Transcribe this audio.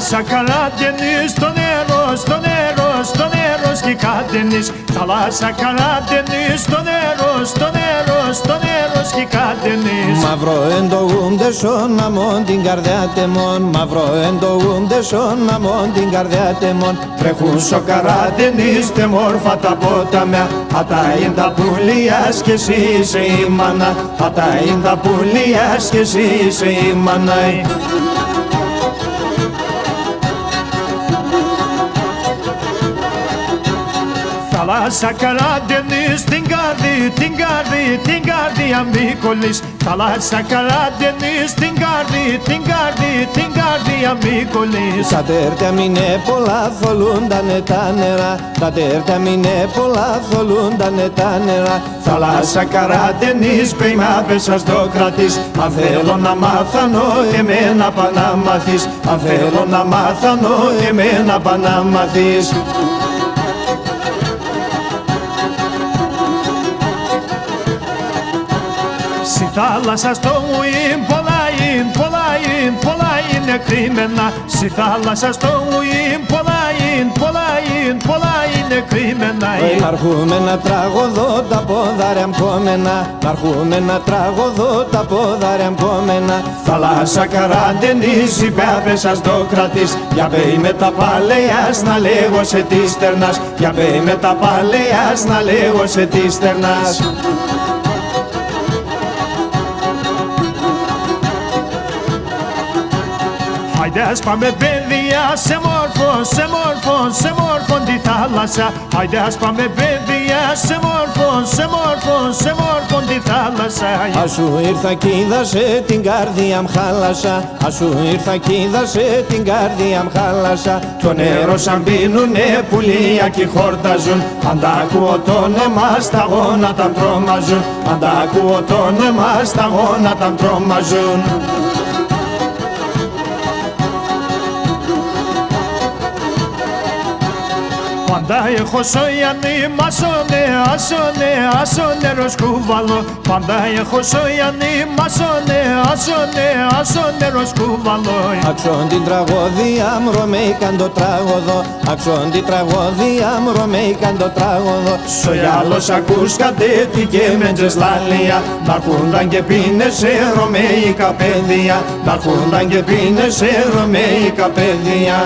Θάλασσα καράτενης, στο νερό, στο νερό, στο νερό σκικάτενης. Θάλασσα καράτενης, στο νερό, στο νερό, στο νερό σκικάτενης. Μαύρο εντογούνται σον αμόν την καρδιά τεμόν. Μαύρο εντογούνται σον αμόν την καρδιά τεμόν. Τρέχουν στο καράτενης, τεμόρφα τα ποταμιά. Ατα είναι τα πουλίας και εσύ είσαι η μάνα. Ατα είναι τα πουλίας και εσύ είσαι η μάνα. Θάλασσα καράτενης, την καρδί, την καρδί, την καρδιά μη κολλείς. Θάλασσα καράτενης, την καρδί, την καρδί, την καρδιά μη κολλείς. Τα τέρτια μείνε πολλά, θολούντανε τα νερά. Τα τέρτια μείνε πολλά, θολούντανε τα νερά. Θάλασσα καράτενης, πέιμα πέσα στο κρατής. Αν θέλω να μάθανω, εμένα πά να μάθεις. Αν θέλω να μάθανω, εμένα πά να μάθεις. Στη θάλασσα στο μουίν, πολλά είναι, πολλά είναι, πολλά είναι κρυμμένα. Στη θάλασσα στο μουίν, πολλά είναι, πολλά είναι, πολλά είναι κρυμμένα. Ν' αρχούμε να τραγωδώ τα πόδαρια μκόμενα. Ν' αρχούμε να τραγωδώ τα πόδαρια μκόμενα. Θάλασσα καράτενης, υπέπεσα στο κρατής. Για πέι με τα παλαιάς να λέγω σε τι στερνάς. Για πέι με τα παλαιάς να λέγω σε τι στερνάς. Άιντε ας πάμε παιδιά σε μόρφο, σε μόρφο, σε μόρφο τη θάλασσα. Άιντε ας πάμε παιδιά σε μόρφο, σε μόρφο, σε μόρφο τη θάλασσα. Ασου ήρθα κι είδασε την καρδιά μ' χάλασα. Ασου ήρθα κι είδασε την καρδιά μ' χάλασα. Το νερό σαν πίνουνε πουλία κι χόρταζουν. Αν τα ακούω το όνεμα στα γόνατα τρόμαζουν. Αν τα ακούω το όνεμα στα γόνατα τρόμαζουν. Πάντα έχω σοιάνι, μασόνε, ασόνε, ασόνε ροσκούβαλο. Πάντα έχω σοιάνι, μασόνε, ασόνε, ασόνε ροσκούβαλο. Αξόν την τραγωδία μ' ρωμαϊκαν το τράγωδο. Αξόν την τραγωδία μ' ρωμαϊκαν το τράγωδο. Στο γυάλος ακούς κατέτη και μέντζες λάλια. Ν'αρχούνταν και πίνες σε ρωμαϊκά παιδεία. Ν'αρχούνταν και πίνες σε ρωμαϊκά παιδεία.